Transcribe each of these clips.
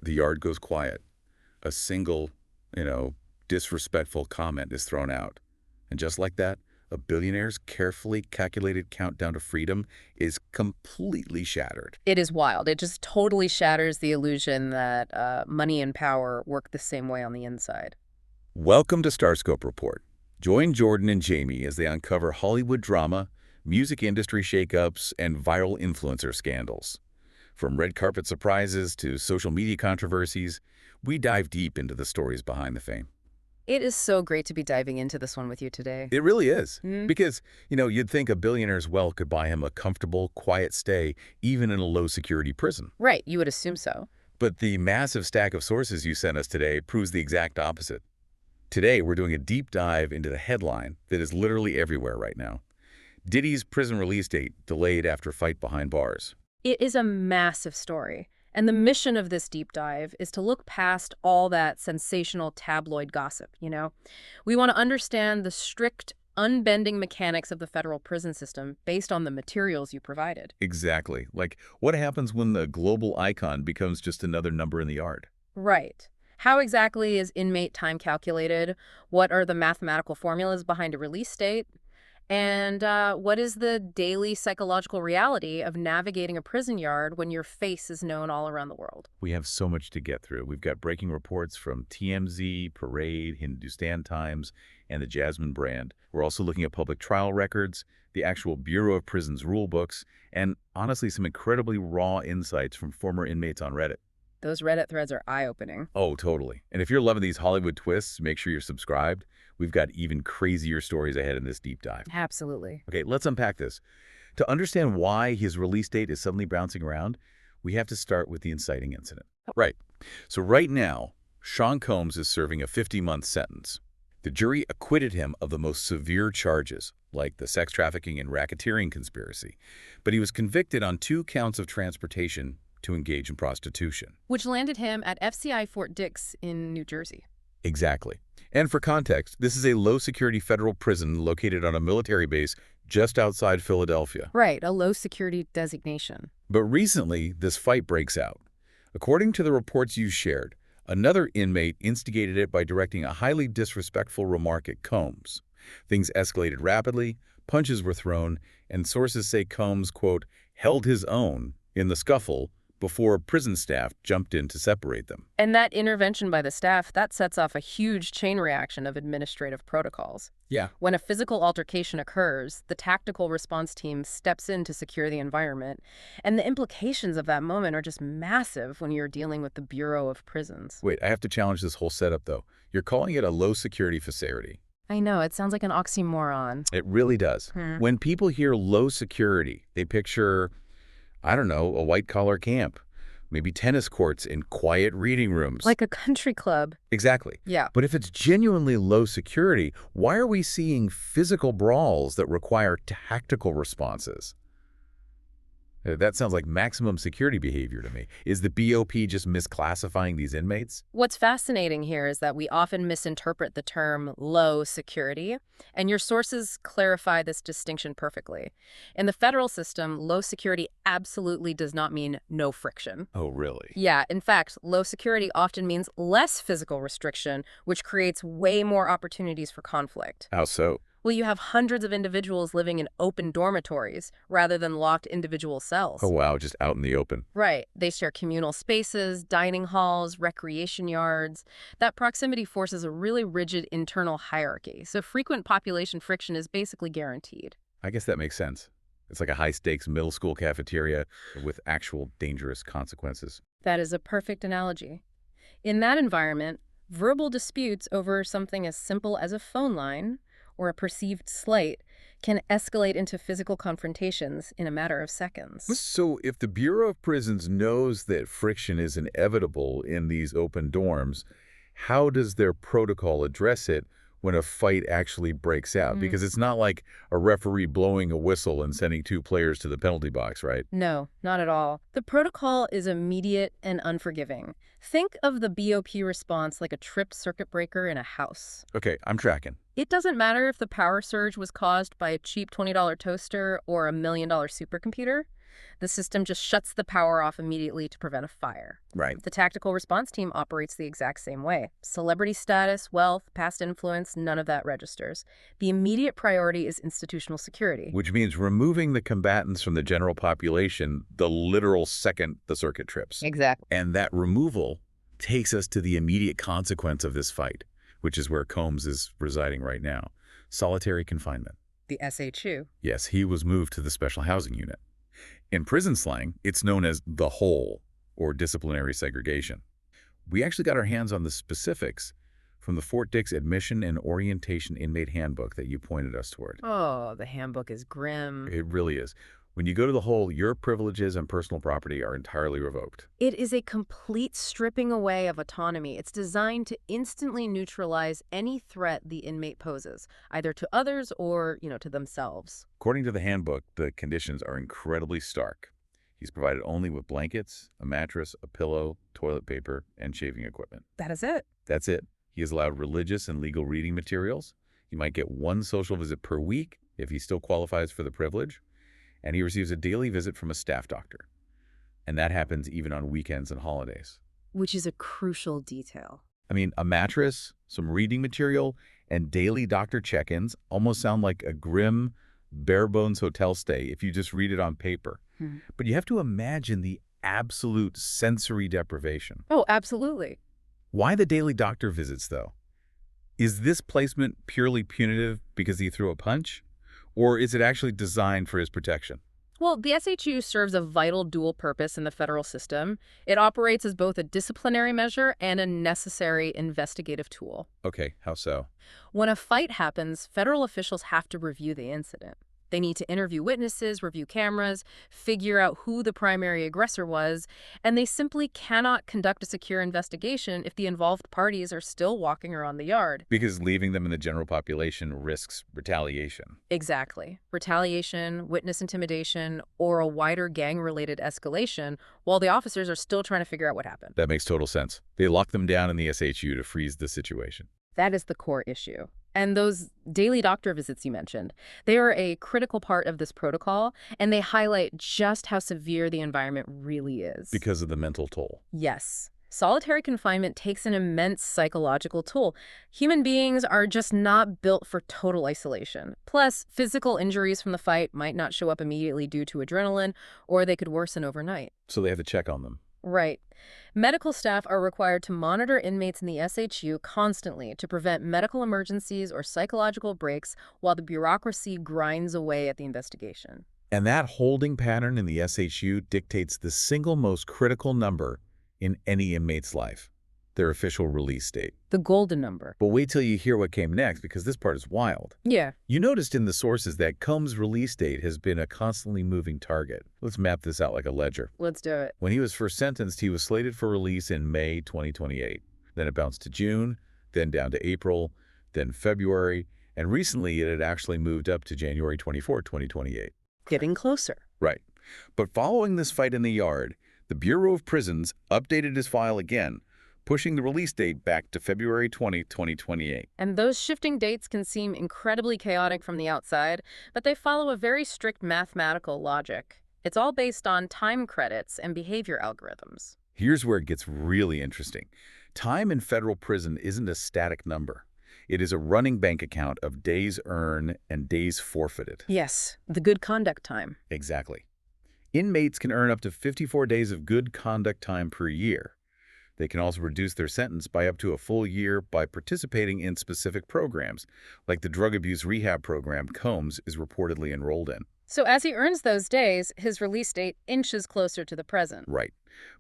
The yard goes quiet. A single, you know, disrespectful comment is thrown out. And just like that, a billionaire's carefully calculated countdown to freedom is completely shattered. It is wild. It just totally shatters the illusion that money and power work the same way on the inside. Welcome to StarScope Report. Join Jordan and Jamie as they uncover Hollywood drama, music industry shakeups, and viral influencer scandals. From red carpet surprises to social media controversies, we dive deep into the stories behind the fame. It is so great to be diving into this one with you today. It really is. Mm. Because, you'd think a billionaire's wealth could buy him a comfortable, quiet stay, even in a low-security prison. Right, you would assume so. But the massive stack of sources you sent us today proves the exact opposite. Today, we're doing a deep dive into the headline that is literally everywhere right now. Diddy's prison release date delayed after fight behind bars. It is a massive story. And the mission of this deep dive is to look past all that sensational tabloid gossip, We want to understand the strict, unbending mechanics of the federal prison system based on the materials you provided. Exactly. Like, what happens when the global icon becomes just another number in the yard? Right. How exactly is inmate time calculated? What are the mathematical formulas behind a release date? And what is the daily psychological reality of navigating a prison yard when your face is known all around the world? We have so much to get through. We've got breaking reports from TMZ, Parade, Hindustan Times, and the Jasmine brand. We're also looking at public trial records, the actual Bureau of Prisons rulebooks, and honestly, some incredibly raw insights from former inmates on Reddit. Those Reddit threads are eye-opening. Oh, totally. And if you're loving these Hollywood twists, make sure you're subscribed. We've got even crazier stories ahead in this deep dive. Absolutely. Okay, let's unpack this. To understand why his release date is suddenly bouncing around, we have to start with the inciting incident. Right. So right now, Sean Combs is serving a 50-month sentence. The jury acquitted him of the most severe charges, like the sex trafficking and racketeering conspiracy. But he was convicted on 2 counts of transportation to engage in prostitution. Which landed him at FCI Fort Dix in New Jersey. Exactly. And for context, this is a low-security federal prison located on a military base just outside Philadelphia. Right, a low-security designation. But recently, this fight breaks out. According to the reports you shared, another inmate instigated it by directing a highly disrespectful remark at Combs. Things escalated rapidly, punches were thrown, and sources say Combs, quote, held his own in the scuffle before prison staff jumped in to separate them. And that intervention by the staff, that sets off a huge chain reaction of administrative protocols. Yeah. When a physical altercation occurs, the tactical response team steps in to secure the environment. And the implications of that moment are just massive when you're dealing with the Bureau of Prisons. Wait, I have to challenge this whole setup, though. You're calling it a low-security facility. I know, it sounds like an oxymoron. It really does. When people hear low security, they picture, I don't know, a white-collar camp, maybe tennis courts and quiet reading rooms. Like a country club. Exactly. Yeah. But if it's genuinely low security, why are we seeing physical brawls that require tactical responses? That sounds like maximum security behavior to me. Is the BOP just misclassifying these inmates? What's fascinating here is that we often misinterpret the term low security, and your sources clarify this distinction perfectly. In the federal system, low security absolutely does not mean no friction. Oh, really? Yeah, in fact, low security often means less physical restriction, which creates way more opportunities for conflict. How so? Well, you have hundreds of individuals living in open dormitories rather than locked individual cells. Oh, wow, just out in the open. Right. They share communal spaces, dining halls, recreation yards. That proximity forces a really rigid internal hierarchy, so frequent population friction is basically guaranteed. I guess that makes sense. It's like a high-stakes middle school cafeteria with actual dangerous consequences. That is a perfect analogy. In that environment, verbal disputes over something as simple as a phone line or a perceived slight can escalate into physical confrontations in a matter of seconds. So if the Bureau of Prisons knows that friction is inevitable in these open dorms, how does their protocol address it when a fight actually breaks out? Because it's not like a referee blowing a whistle and sending 2 players to the penalty box, right? No, not at all. The protocol is immediate and unforgiving. Think of the BOP response like a tripped circuit breaker in a house. Okay, I'm tracking. It doesn't matter if the power surge was caused by a cheap $20 toaster or a $1 million supercomputer. The system just shuts the power off immediately to prevent a fire. Right. The tactical response team operates the exact same way. Celebrity status, wealth, past influence, none of that registers. The immediate priority is institutional security. Which means removing the combatants from the general population the literal second the circuit trips. Exactly. And that removal takes us to the immediate consequence of this fight, which is where Combs is residing right now. Solitary confinement. The SHU. Yes, he was moved to the special housing unit. In prison slang, it's known as the hole, or disciplinary segregation. We actually got our hands on the specifics from the Fort Dix Admission and Orientation Inmate Handbook that you pointed us toward. Oh, the handbook is grim. It really is. When you go to the hole, your privileges and personal property are entirely revoked. It is a complete stripping away of autonomy. It's designed to instantly neutralize any threat the inmate poses, either to others or, to themselves. According to the handbook, the conditions are incredibly stark. He's provided only with blankets, a mattress, a pillow, toilet paper, and shaving equipment. That is it. That's it. He is allowed religious and legal reading materials. He might get one social visit per week if he still qualifies for the privilege. And he receives a daily visit from a staff doctor. And that happens even on weekends and holidays. Which is a crucial detail. I mean, a mattress, some reading material, and daily doctor check-ins almost sound like a grim, bare-bones hotel stay if you just read it on paper. But you have to imagine the absolute sensory deprivation. Oh, absolutely. Why the daily doctor visits, though? Is this placement purely punitive because he threw a punch? Or is it actually designed for his protection? Well, the SHU serves a vital dual purpose in the federal system. It operates as both a disciplinary measure and a necessary investigative tool. Okay, how so? When a fight happens, federal officials have to review the incident. They need to interview witnesses, review cameras, figure out who the primary aggressor was, and they simply cannot conduct a secure investigation if the involved parties are still walking around the yard. Because leaving them in the general population risks retaliation. Exactly. Retaliation, witness intimidation, or a wider gang-related escalation while the officers are still trying to figure out what happened. That makes total sense. They lock them down in the SHU to freeze the situation. That is the core issue. And those daily doctor visits you mentioned, they are a critical part of this protocol, and they highlight just how severe the environment really is. Because of the mental toll. Yes. Solitary confinement takes an immense psychological toll. Human beings are just not built for total isolation. Plus, physical injuries from the fight might not show up immediately due to adrenaline, or they could worsen overnight. So they have to check on them. Right. Medical staff are required to monitor inmates in the SHU constantly to prevent medical emergencies or psychological breaks while the bureaucracy grinds away at the investigation. And that holding pattern in the SHU dictates the single most critical number in any inmate's life, their official release date. The golden number. But wait till you hear what came next, because this part is wild. Yeah. You noticed in the sources that Combs' release date has been a constantly moving target. Let's map this out like a ledger. Let's do it. When he was first sentenced, he was slated for release in May 2028. Then it bounced to June, then down to April, then February, and recently it had actually moved up to January 24, 2028. Getting closer. Right. But following this fight in the yard, the Bureau of Prisons updated his file again, pushing the release date back to February 20, 2028. And those shifting dates can seem incredibly chaotic from the outside, but they follow a very strict mathematical logic. It's all based on time credits and behavior algorithms. Here's where it gets really interesting. Time in federal prison isn't a static number. It is a running bank account of days earned and days forfeited. Yes, the good conduct time. Exactly. Inmates can earn up to 54 days of good conduct time per year. They can also reduce their sentence by up to a full year by participating in specific programs, like the drug abuse rehab program Combs is reportedly enrolled in. So as he earns those days, his release date inches closer to the present. Right.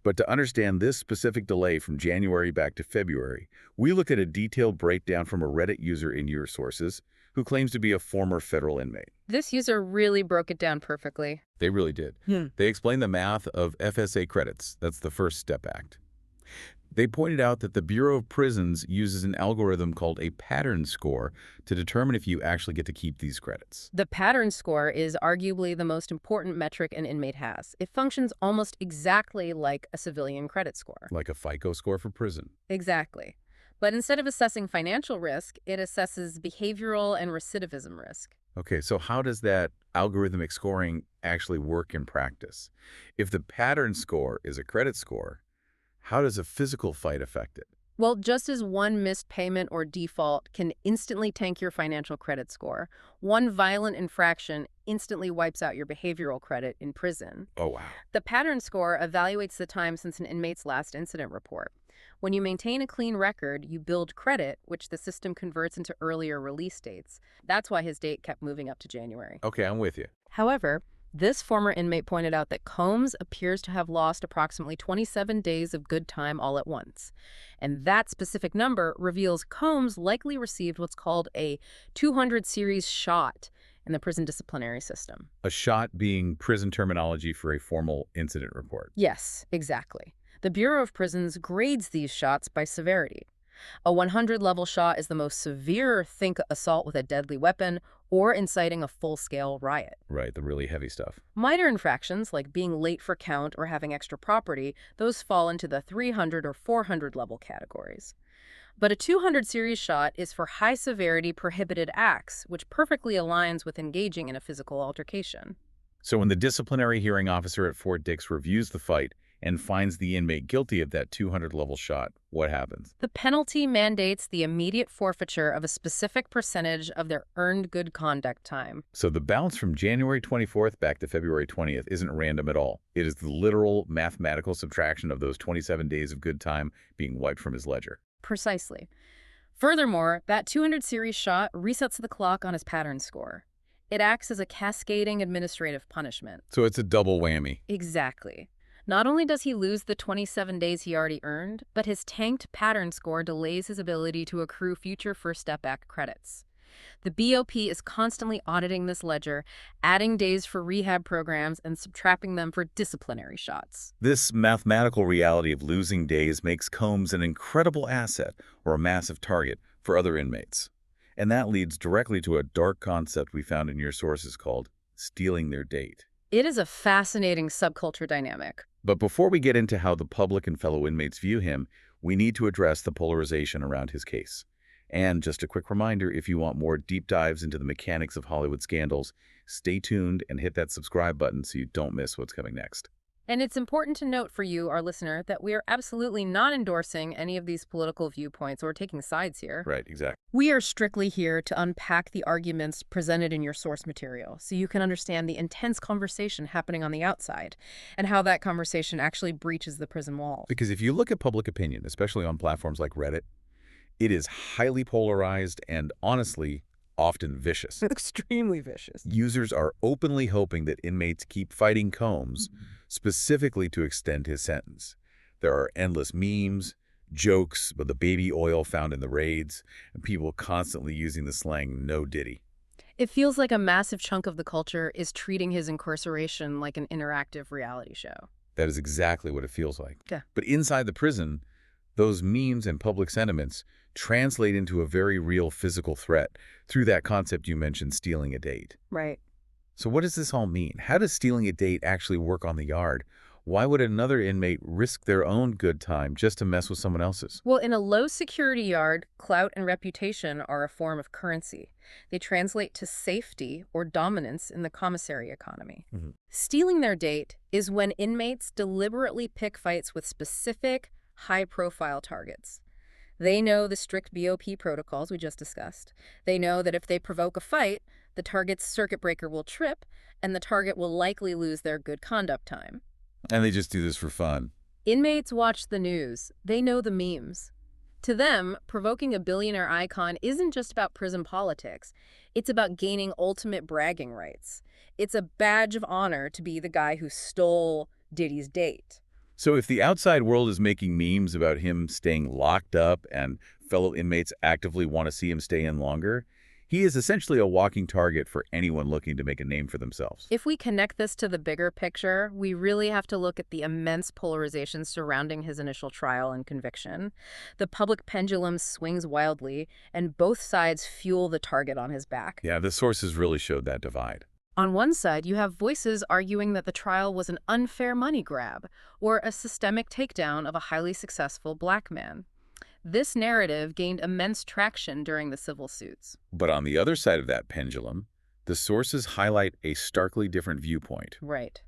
But to understand this specific delay from January back to February, we looked at a detailed breakdown from a Reddit user in your sources who claims to be a former federal inmate. This user really broke it down perfectly. They really did. They explained the math of FSA credits. That's the First Step Act. They pointed out that the Bureau of Prisons uses an algorithm called a pattern score to determine if you actually get to keep these credits. The pattern score is arguably the most important metric an inmate has. It functions almost exactly like a civilian credit score. Like a FICO score for prison. Exactly. But instead of assessing financial risk, it assesses behavioral and recidivism risk. Okay, so how does that algorithmic scoring actually work in practice? If the pattern score is a credit score, how does a physical fight affect it? Well, just as one missed payment or default can instantly tank your financial credit score, one violent infraction instantly wipes out your behavioral credit in prison. Oh, wow. The pattern score evaluates the time since an inmate's last incident report. When you maintain a clean record, you build credit, which the system converts into earlier release dates. That's why his date kept moving up to January. Okay, I'm with you. However, this former inmate pointed out that Combs appears to have lost approximately 27 days of good time all at once. And that specific number reveals Combs likely received what's called a 200 series shot in the prison disciplinary system. A shot being prison terminology for a formal incident report. Yes, exactly. The Bureau of Prisons grades these shots by severity. A 100-level shot is the most severe, think assault with a deadly weapon or inciting a full-scale riot. Right, the really heavy stuff. Minor infractions, like being late for count or having extra property, those fall into the 300 or 400-level categories. But a 200 series shot is for high-severity prohibited acts, which perfectly aligns with engaging in a physical altercation. So when the disciplinary hearing officer at Fort Dix reviews the fight and finds the inmate guilty of that 200-level shot, what happens? The penalty mandates the immediate forfeiture of a specific percentage of their earned good conduct time. So the bounce from January 24th back to February 20th isn't random at all. It is the literal mathematical subtraction of those 27 days of good time being wiped from his ledger. Precisely. Furthermore, that 200 series shot resets the clock on his pattern score. It acts as a cascading administrative punishment. So it's a double whammy. Exactly. Not only does he lose the 27 days he already earned, but his tanked pattern score delays his ability to accrue future First Step Act credits. The BOP is constantly auditing this ledger, adding days for rehab programs and subtracting them for disciplinary shots. This mathematical reality of losing days makes Combs an incredible asset or a massive target for other inmates. And that leads directly to a dark concept we found in your sources called stealing their date. It is a fascinating subculture dynamic. But before we get into how the public and fellow inmates view him, we need to address the polarization around his case. And just a quick reminder, if you want more deep dives into the mechanics of Hollywood scandals, stay tuned and hit that subscribe button so you don't miss what's coming next. And it's important to note for you, our listener, that we are absolutely not endorsing any of these political viewpoints or taking sides here. Right, exactly. We are strictly here to unpack the arguments presented in your source material so you can understand the intense conversation happening on the outside and how that conversation actually breaches the prison walls. Because if you look at public opinion, especially on platforms like Reddit, it is highly polarized and honestly often vicious. Extremely vicious. Users are openly hoping that inmates keep fighting Combs, specifically to extend his sentence. There are endless memes, jokes about the baby oil found in the raids, and people constantly using the slang "no Diddy." It feels like a massive chunk of the culture is treating his incarceration like an interactive reality show. That is exactly what it feels like. Yeah. But inside the prison, those memes and public sentiments translate into a very real physical threat through that concept you mentioned, stealing a date. Right. So what does this all mean? How does stealing a date actually work on the yard? Why would another inmate risk their own good time just to mess with someone else's? Well, in a low-security yard, clout and reputation are a form of currency. They translate to safety or dominance in the commissary economy. Stealing their date is when inmates deliberately pick fights with specific, high-profile targets. They know the strict BOP protocols we just discussed. They know that if they provoke a fight, the target's circuit breaker will trip, and the target will likely lose their good conduct time. And they just do this for fun. Inmates watch the news. They know the memes. To them, provoking a billionaire icon isn't just about prison politics. It's about gaining ultimate bragging rights. It's a badge of honor to be the guy who stole Diddy's date. So if the outside world is making memes about him staying locked up and fellow inmates actively want to see him stay in longer, he is essentially a walking target for anyone looking to make a name for themselves. If we connect this to the bigger picture, we really have to look at the immense polarization surrounding his initial trial and conviction. The public pendulum swings wildly, and both sides fuel the target on his back. Yeah, the sources really showed that divide. On one side, you have voices arguing that the trial was an unfair money grab or a systemic takedown of a highly successful black man. This narrative gained immense traction during the civil suits. But on the other side of that pendulum, The sources highlight a starkly different viewpoint. Right.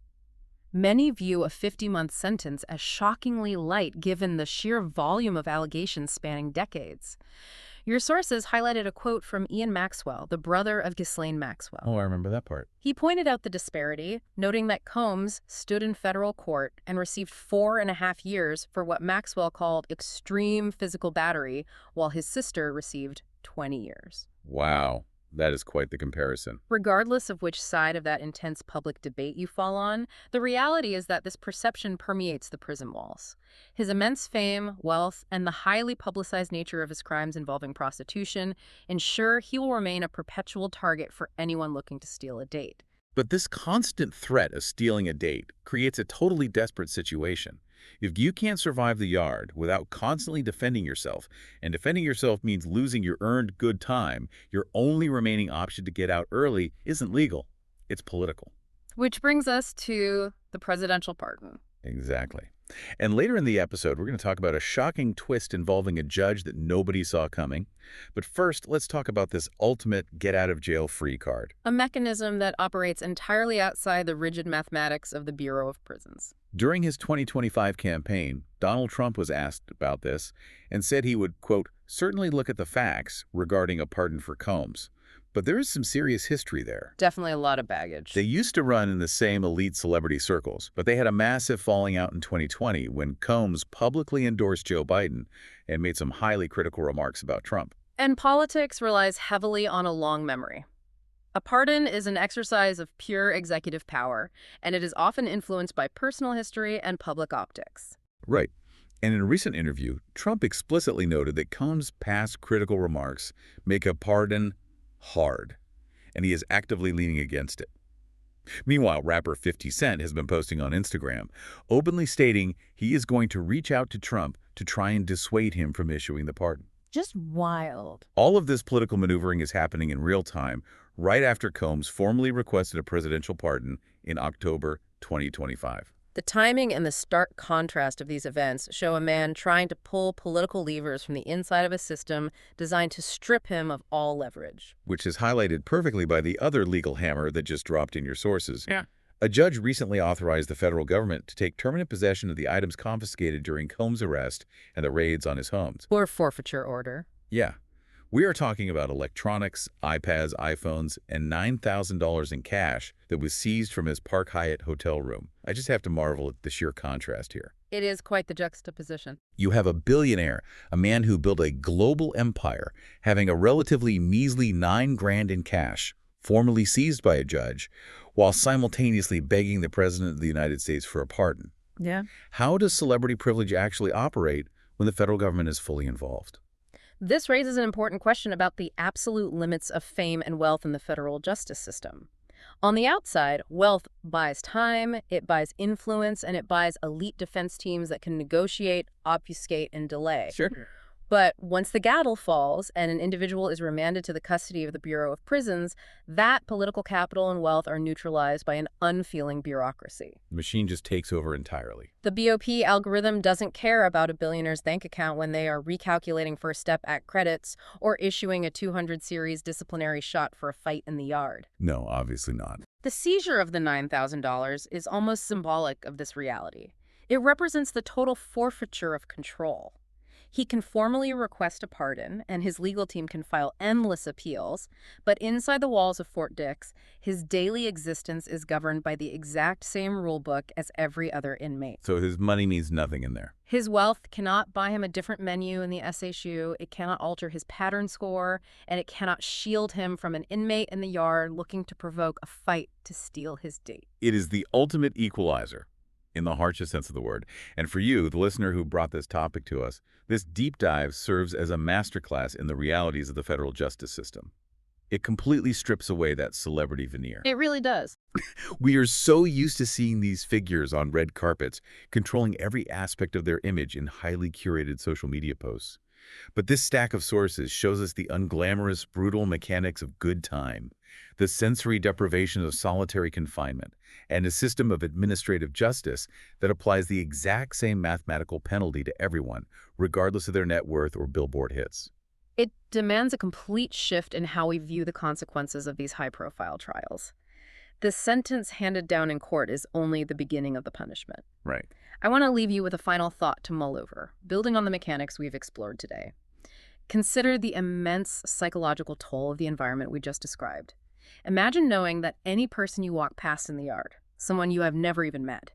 Many view a 50-month sentence as shockingly light given the sheer volume of allegations spanning decades. Your sources highlighted a quote from Ian Maxwell, the brother of Ghislaine Maxwell. Oh, I remember that part. He pointed out the disparity, noting that Combs stood in federal court and received 4.5 years for what Maxwell called extreme physical battery, while his sister received 20 years. Wow, that is quite the comparison. Regardless of which side of that intense public debate you fall on, the reality is that this perception permeates the prison walls. His immense fame, wealth, and the highly publicized nature of his crimes involving prostitution ensure he will remain a perpetual target for anyone looking to steal a date. But this constant threat of stealing a date creates a totally desperate situation. If you can't survive the yard without constantly defending yourself, and defending yourself means losing your earned good time, your only remaining option to get out early isn't legal. It's political. Which brings us to the presidential pardon. Exactly. And later in the episode, we're going to talk about a shocking twist involving a judge that nobody saw coming. But first, let's talk about this ultimate get-out-of-jail-free card. A mechanism that operates entirely outside the rigid mathematics of the Bureau of Prisons. During his 2025 campaign, Donald Trump was asked about this and said he would, quote, certainly look at the facts regarding a pardon for Combs. But there is some serious history there. Definitely a lot of baggage. They used to run in the same elite celebrity circles, but they had a massive falling out in 2020 when Combs publicly endorsed Joe Biden and made some highly critical remarks about Trump. And politics relies heavily on a long memory. A pardon is an exercise of pure executive power, and it is often influenced by personal history and public optics. Right. And in a recent interview, Trump explicitly noted that Combs' past critical remarks make a pardon hard, and he is actively leaning against it. Meanwhile, rapper 50 Cent has been posting on Instagram, openly stating he is going to reach out to Trump to try and dissuade him from issuing the pardon. Just wild. All of this political maneuvering is happening in real time, right after Combs formally requested a presidential pardon in October 2025. The timing and the stark contrast of these events show a man trying to pull political levers from the inside of a system designed to strip him of all leverage. Which is highlighted perfectly by the other legal hammer that just dropped in your sources. Yeah. A judge recently authorized the federal government to take permanent possession of the items confiscated during Combs' arrest and the raids on his homes. Or forfeiture order. Yeah. We are talking about electronics, iPads, iPhones, and $9,000 in cash that was seized from his Park Hyatt hotel room. I just have to marvel at the sheer contrast here. It is quite the juxtaposition. You have a billionaire, a man who built a global empire, having a relatively measly $9 grand in cash, formally seized by a judge, while simultaneously begging the President of the United States for a pardon. Yeah. How does celebrity privilege actually operate when the federal government is fully involved? This raises an important question about the absolute limits of fame and wealth in the federal justice system. On the outside, wealth buys time, it buys influence, and it buys elite defense teams that can negotiate, obfuscate, and delay. Sure. But once the gavel falls and an individual is remanded to the custody of the Bureau of Prisons, that political capital and wealth are neutralized by an unfeeling bureaucracy. The machine just takes over entirely. The BOP algorithm doesn't care about a billionaire's bank account when they are recalculating First Step Act credits or issuing a 200 series disciplinary shot for a fight in the yard. No, obviously not. The seizure of the $9,000 is almost symbolic of this reality. It represents the total forfeiture of control. He can formally request a pardon, and his legal team can file endless appeals, but inside the walls of Fort Dix, his daily existence is governed by the exact same rulebook as every other inmate. So his money means nothing in there. His wealth cannot buy him a different menu in the SHU, it cannot alter his pattern score, and it cannot shield him from an inmate in the yard looking to provoke a fight to steal his date. It is the ultimate equalizer, in the harshest sense of the word. And for you, the listener who brought this topic to us, this deep dive serves as a masterclass in the realities of the federal justice system. It completely strips away that celebrity veneer. It really does. We are so used to seeing these figures on red carpets, controlling every aspect of their image in highly curated social media posts. But this stack of sources shows us the unglamorous, brutal mechanics of good time, the sensory deprivation of solitary confinement, and a system of administrative justice that applies the exact same mathematical penalty to everyone, regardless of their net worth or billboard hits. It demands a complete shift in how we view the consequences of these high-profile trials. The sentence handed down in court is only the beginning of the punishment. Right. I want to leave you with a final thought to mull over, building on the mechanics we've explored today. Consider the immense psychological toll of the environment we just described. Imagine knowing that any person you walk past in the yard, someone you have never even met,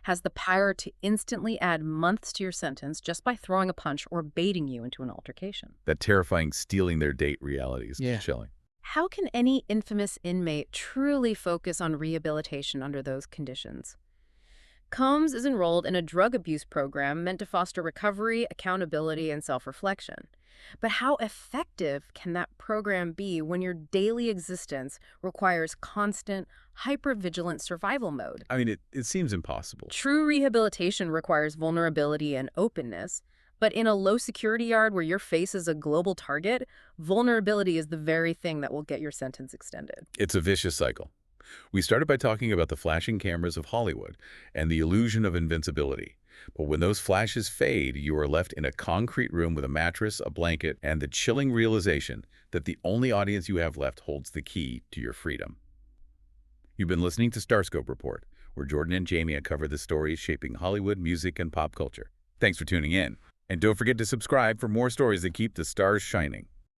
has the power to instantly add months to your sentence just by throwing a punch or baiting you into an altercation. That terrifying stealing their date reality is Yeah. chilling. How can any infamous inmate truly focus on rehabilitation under those conditions? Combs is enrolled in a drug abuse program meant to foster recovery, accountability, and self-reflection. But how effective can that program be when your daily existence requires constant, hypervigilant survival mode? I mean, it seems impossible. True rehabilitation requires vulnerability and openness, but in a low-security yard where your face is a global target, vulnerability is the very thing that will get your sentence extended. It's a vicious cycle. We started by talking about the flashing cameras of Hollywood and the illusion of invincibility. But when those flashes fade, you are left in a concrete room with a mattress, a blanket, and the chilling realization that the only audience you have left holds the key to your freedom. You've been listening to StarScope Report, where Jordan and Jamie uncover the stories shaping Hollywood, music, and pop culture. Thanks for tuning in. And don't forget to subscribe for more stories that keep the stars shining.